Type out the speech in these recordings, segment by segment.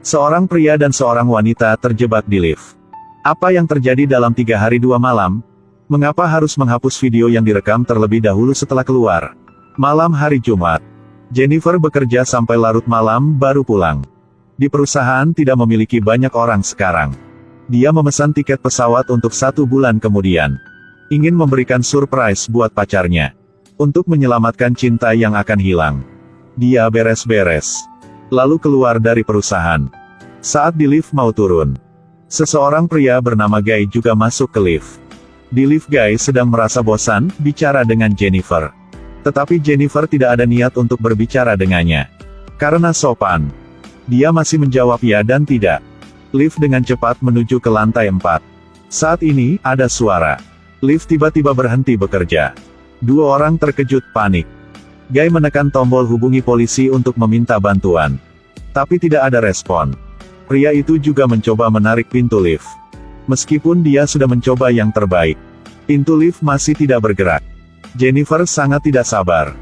Seorang pria dan seorang wanita terjebak di lift. Apa yang terjadi dalam 3 hari 2 malam? Mengapa harus menghapus video yang direkam terlebih dahulu setelah keluar? Malam hari Jumat, Jennifer bekerja sampai larut malam baru pulang. Di perusahaan tidak memiliki banyak orang sekarang. Dia memesan tiket pesawat untuk 1 bulan kemudian. Ingin memberikan surprise buat pacarnya. Untuk menyelamatkan cinta yang akan hilang. Dia beres-beres. Lalu keluar dari perusahaan. Saat di lift mau turun, seseorang pria bernama Guy juga masuk ke lift. Di lift Guy sedang merasa bosan bicara dengan Jennifer. Tetapi Jennifer tidak ada niat untuk berbicara dengannya. Karena sopan, dia masih menjawab ya dan tidak. Lift dengan cepat menuju ke lantai 4. Saat ini, ada suara. Lift tiba-tiba berhenti bekerja. 2 orang terkejut panik. Guy menekan tombol hubungi polisi untuk meminta bantuan. Tapi tidak ada respon. Pria itu juga mencoba menarik pintu lift. Meskipun dia sudah mencoba yang terbaik, pintu lift masih tidak bergerak. Jennifer sangat tidak sabar.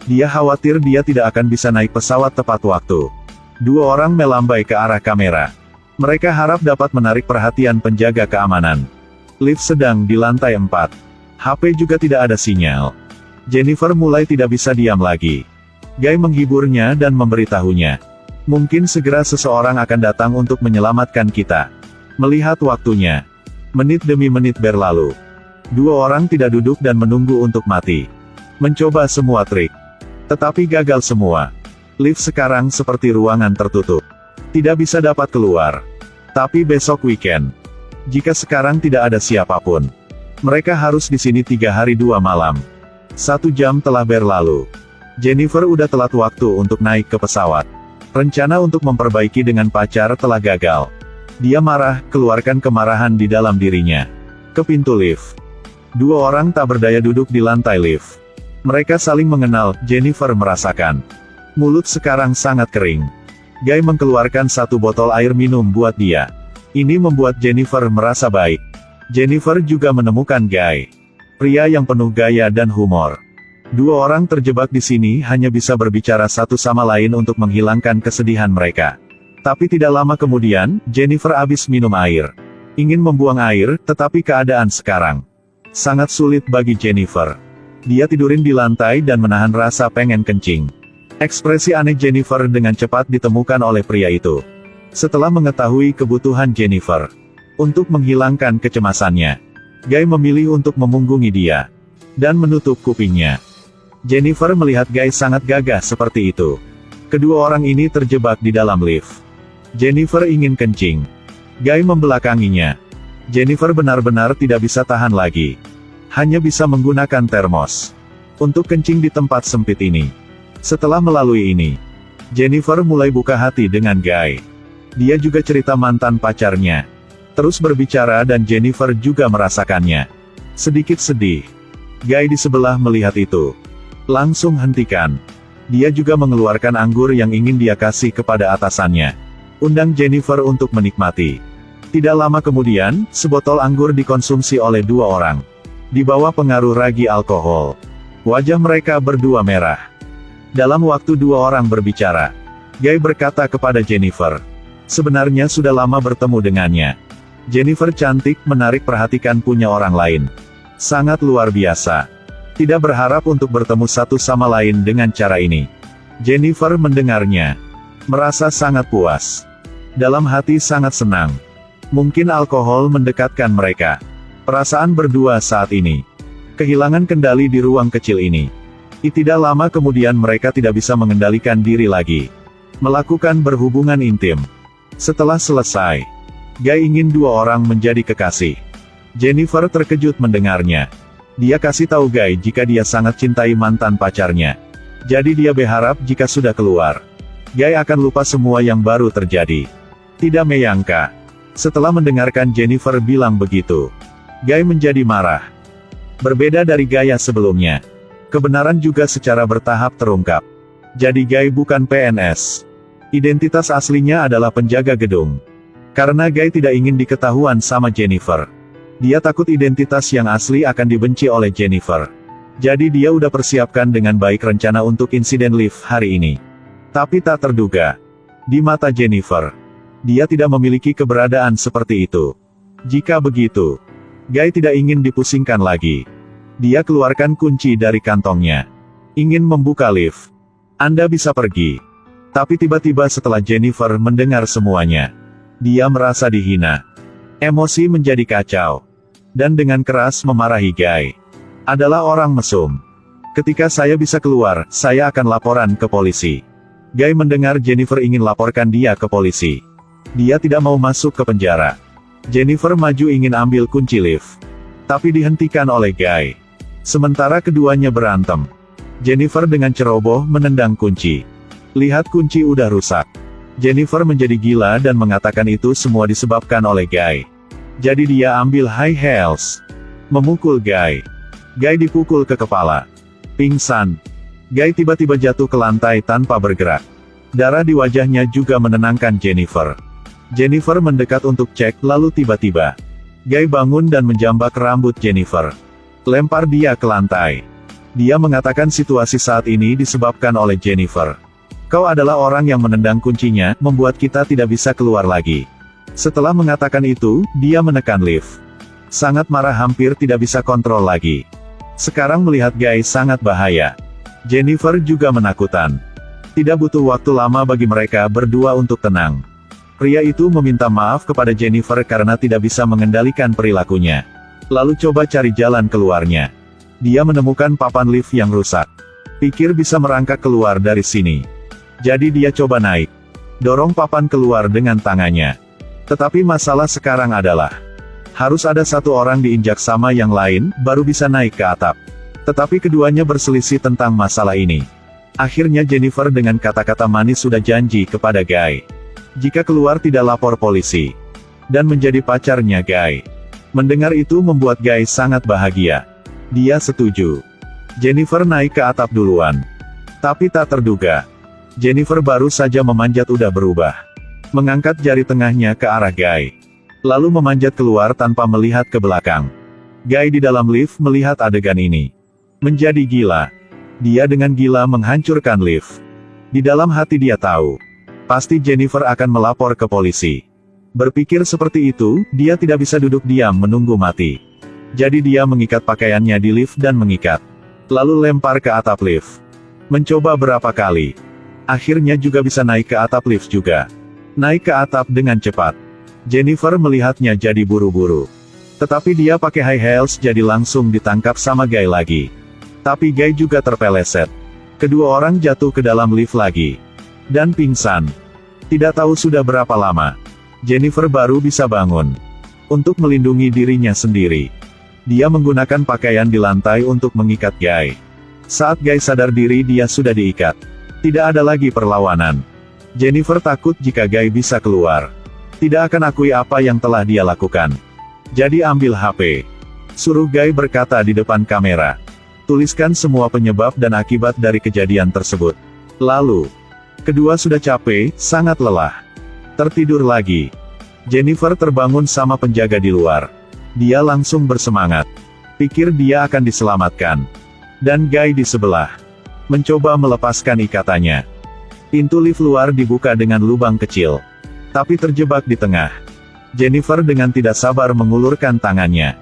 Dia khawatir dia tidak akan bisa naik pesawat tepat waktu. 2 orang melambai ke arah kamera. Mereka harap dapat menarik perhatian penjaga keamanan. Lift sedang di lantai 4. HP juga tidak ada sinyal. Jennifer mulai tidak bisa diam lagi. Guy menghiburnya dan memberitahunya. Mungkin segera seseorang akan datang untuk menyelamatkan kita. Melihat waktunya. Menit demi menit berlalu. 2 orang tidak duduk dan menunggu untuk mati. Mencoba semua trik. Tetapi gagal semua. Lift sekarang seperti ruangan tertutup. Tidak bisa dapat keluar. Tapi besok weekend. Jika sekarang tidak ada siapapun, mereka harus di sini 3 hari 2 malam. 1 jam telah berlalu. Jennifer udah telat waktu untuk naik ke pesawat. Rencana untuk memperbaiki dengan pacar telah gagal. Dia marah, keluarkan kemarahan di dalam dirinya. Ke pintu lift. 2 orang tak berdaya duduk di lantai lift. Mereka saling mengenal, Jennifer merasakan. Mulut sekarang sangat kering. Guy mengeluarkan 1 botol air minum buat dia. Ini membuat Jennifer merasa baik. Jennifer juga menemukan Guy. Pria yang penuh gaya dan humor. 2 orang terjebak di sini hanya bisa berbicara satu sama lain untuk menghilangkan kesedihan mereka. Tapi tidak lama kemudian, Jennifer habis minum air. Ingin membuang air, tetapi keadaan sekarang sangat sulit bagi Jennifer. Dia tidurin di lantai dan menahan rasa pengen kencing. Ekspresi aneh Jennifer dengan cepat ditemukan oleh pria itu. Setelah mengetahui kebutuhan Jennifer untuk menghilangkan kecemasannya, Guy memilih untuk memunggungi dia dan menutup kupingnya. Jennifer melihat Guy sangat gagah seperti itu. Kedua orang ini terjebak di dalam lift. Jennifer ingin kencing. Guy membelakanginya. Jennifer benar-benar tidak bisa tahan lagi. Hanya bisa menggunakan termos untuk kencing di tempat sempit ini. Setelah melalui ini, Jennifer mulai buka hati dengan Guy. Dia juga cerita mantan pacarnya. Terus berbicara dan Jennifer juga merasakannya. Sedikit sedih. Guy di sebelah melihat itu. Langsung hentikan. Dia juga mengeluarkan anggur yang ingin dia kasih kepada atasannya. Undang Jennifer untuk menikmati. Tidak lama kemudian, sebotol anggur dikonsumsi oleh 2 orang. Di bawah pengaruh ragi alkohol. Wajah mereka berdua merah. Dalam waktu 2 orang berbicara, Guy berkata kepada Jennifer. Sebenarnya sudah lama bertemu dengannya. Jennifer cantik, menarik perhatikan punya orang lain. Sangat luar biasa. Tidak berharap untuk bertemu satu sama lain dengan cara ini. Jennifer mendengarnya. Merasa sangat puas. Dalam hati sangat senang. Mungkin alkohol mendekatkan mereka. Perasaan berdua saat ini. Kehilangan kendali di ruang kecil ini. Tidak lama kemudian mereka tidak bisa mengendalikan diri lagi. Melakukan berhubungan intim. Setelah selesai, Guy ingin 2 orang menjadi kekasih. Jennifer terkejut mendengarnya. Dia kasih tahu Guy jika dia sangat cintai mantan pacarnya. Jadi dia berharap jika sudah keluar, Guy akan lupa semua yang baru terjadi. Tidak menyangka. Setelah mendengarkan Jennifer bilang begitu, Guy menjadi marah. Berbeda dari gaya sebelumnya. Kebenaran juga secara bertahap terungkap. Jadi Guy bukan PNS. Identitas aslinya adalah penjaga gedung. Karena Guy tidak ingin diketahuan sama Jennifer. Dia takut identitas yang asli akan dibenci oleh Jennifer. Jadi dia udah persiapkan dengan baik rencana untuk insiden lift hari ini. Tapi tak terduga. Di mata Jennifer, Dia tidak memiliki keberadaan seperti itu. Jika begitu, Guy tidak ingin dipusingkan lagi. Dia keluarkan kunci dari kantongnya. Ingin membuka lift. Anda bisa pergi. Tapi tiba-tiba setelah Jennifer mendengar semuanya, dia merasa dihina. Emosi menjadi kacau. Dan dengan keras memarahi Guy. Adalah orang mesum. Ketika saya bisa keluar, saya akan laporan ke polisi. Guy mendengar Jennifer ingin laporkan dia ke polisi. Dia tidak mau masuk ke penjara. Jennifer maju ingin ambil kunci lift. Tapi dihentikan oleh Guy. Sementara keduanya berantem. Jennifer dengan ceroboh menendang kunci. Lihat kunci udah rusak. Jennifer menjadi gila dan mengatakan itu semua disebabkan oleh Guy. Jadi dia ambil high heels. Memukul Guy. Guy dipukul ke kepala. Pingsan. Guy tiba-tiba jatuh ke lantai tanpa bergerak. Darah di wajahnya juga menenangkan Jennifer. Jennifer mendekat untuk cek, lalu tiba-tiba Guy bangun dan menjambak rambut Jennifer. Lempar dia ke lantai. Dia mengatakan situasi saat ini disebabkan oleh Jennifer. Kau adalah orang yang menendang kuncinya, membuat kita tidak bisa keluar lagi. Setelah mengatakan itu, dia menekan lift. Sangat marah, hampir tidak bisa kontrol lagi. Sekarang melihat Guy sangat bahaya. Jennifer juga menakutan. Tidak butuh waktu lama bagi mereka berdua untuk tenang. Pria itu meminta maaf kepada Jennifer karena tidak bisa mengendalikan perilakunya. Lalu coba cari jalan keluarnya. Dia menemukan papan lift yang rusak. Pikir bisa merangkak keluar dari sini. Jadi dia coba naik. Dorong papan keluar dengan tangannya. Tetapi masalah sekarang adalah, harus ada satu orang diinjak sama yang lain, baru bisa naik ke atap. Tetapi keduanya berselisih tentang masalah ini. Akhirnya Jennifer dengan kata-kata manis sudah janji kepada Guy. Jika keluar tidak lapor polisi. Dan menjadi pacarnya Guy. Mendengar itu membuat Guy sangat bahagia. Dia setuju. Jennifer naik ke atap duluan. Tapi tak terduga. Jennifer baru saja memanjat udah berubah. Mengangkat jari tengahnya ke arah Guy. Lalu memanjat keluar tanpa melihat ke belakang. Guy di dalam lift melihat adegan ini. Menjadi gila. Dia dengan gila menghancurkan lift. Di dalam hati dia tahu. Pasti Jennifer akan melapor ke polisi. Berpikir seperti itu, dia tidak bisa duduk diam menunggu mati. Jadi dia mengikat pakaiannya di lift dan mengikat. Lalu lempar ke atap lift. Mencoba berapa kali. Akhirnya juga bisa naik ke atap lift juga. Naik ke atap dengan cepat. Jennifer melihatnya jadi buru-buru. Tetapi dia pakai high heels jadi langsung ditangkap sama Guy lagi. Tapi Guy juga terpeleset. Kedua orang jatuh ke dalam lift lagi. Dan pingsan. Tidak tahu sudah berapa lama. Jennifer baru bisa bangun. Untuk melindungi dirinya sendiri. Dia menggunakan pakaian di lantai untuk mengikat Guy. Saat Guy sadar diri dia sudah diikat. Tidak ada lagi perlawanan. Jennifer takut jika Guy bisa keluar. Tidak akan akui apa yang telah dia lakukan. Jadi ambil HP. Suruh Guy berkata di depan kamera. Tuliskan semua penyebab dan akibat dari kejadian tersebut. Lalu, kedua sudah capek, sangat lelah. Tertidur lagi. Jennifer terbangun sama penjaga di luar. Dia langsung bersemangat. Pikir dia akan diselamatkan. Dan Guy di sebelah. Mencoba melepaskan ikatannya. Pintu lift luar dibuka dengan lubang kecil. Tapi terjebak di tengah. Jennifer dengan tidak sabar mengulurkan tangannya.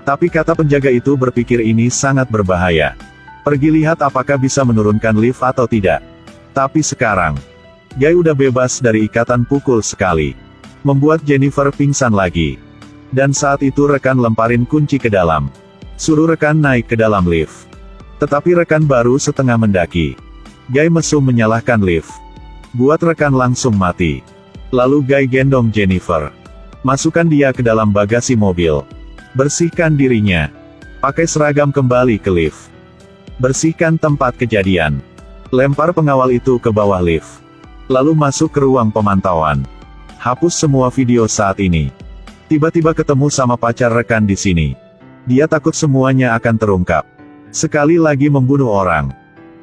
Tapi kata penjaga itu berpikir ini sangat berbahaya. Pergi lihat apakah bisa menurunkan lift atau tidak. Tapi sekarang, Guy udah bebas dari ikatan pukul sekali. Membuat Jennifer pingsan lagi. Dan saat itu rekan lemparin kunci ke dalam. Suruh rekan naik ke dalam lift. Tetapi rekan baru setengah mendaki. Guy mesum menyalahkan lift. Buat rekan langsung mati. Lalu Guy gendong Jennifer. Masukkan dia ke dalam bagasi mobil. Bersihkan dirinya. Pakai seragam kembali ke lift. Bersihkan tempat kejadian. Lempar pengawal itu ke bawah lift. Lalu masuk ke ruang pemantauan. Hapus semua video saat ini. Tiba-tiba ketemu sama pacar rekan di sini. Dia takut semuanya akan terungkap. Sekali lagi membunuh orang.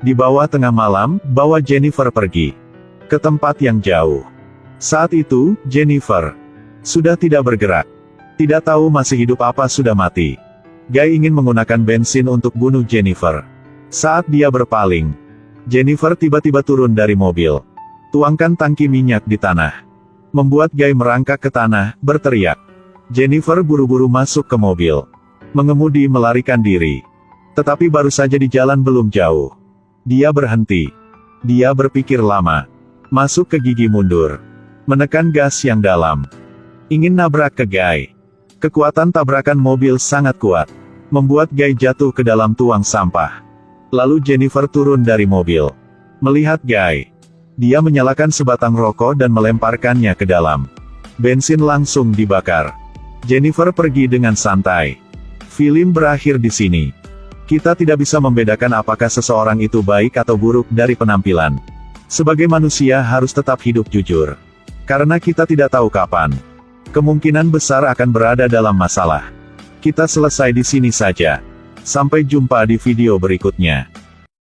Di bawah tengah malam, bawa Jennifer pergi ke tempat yang jauh. Saat itu, Jennifer sudah tidak bergerak. Tidak tahu masih hidup apa sudah mati. Guy ingin menggunakan bensin untuk bunuh Jennifer. Saat dia berpaling, Jennifer tiba-tiba turun dari mobil. Tuangkan tangki minyak di tanah. membuat Guy merangkak ke tanah, berteriak. Jennifer buru-buru masuk ke mobil. Mengemudi melarikan diri. Tetapi baru saja di jalan belum jauh. Dia berhenti. Dia berpikir lama. Masuk ke gigi mundur. Menekan gas yang dalam. Ingin nabrak ke Guy. Kekuatan tabrakan mobil sangat kuat. Membuat Guy jatuh ke dalam tuang sampah. Lalu Jennifer turun dari mobil. Melihat Guy. Dia menyalakan sebatang rokok dan melemparkannya ke dalam. Bensin langsung dibakar. Jennifer pergi dengan santai. Film berakhir di sini. Kita tidak bisa membedakan apakah seseorang itu baik atau buruk dari penampilan. Sebagai manusia harus tetap hidup jujur. Karena kita tidak tahu kapan. Kemungkinan besar akan berada dalam masalah. Kita selesai di sini saja. Sampai jumpa di video berikutnya.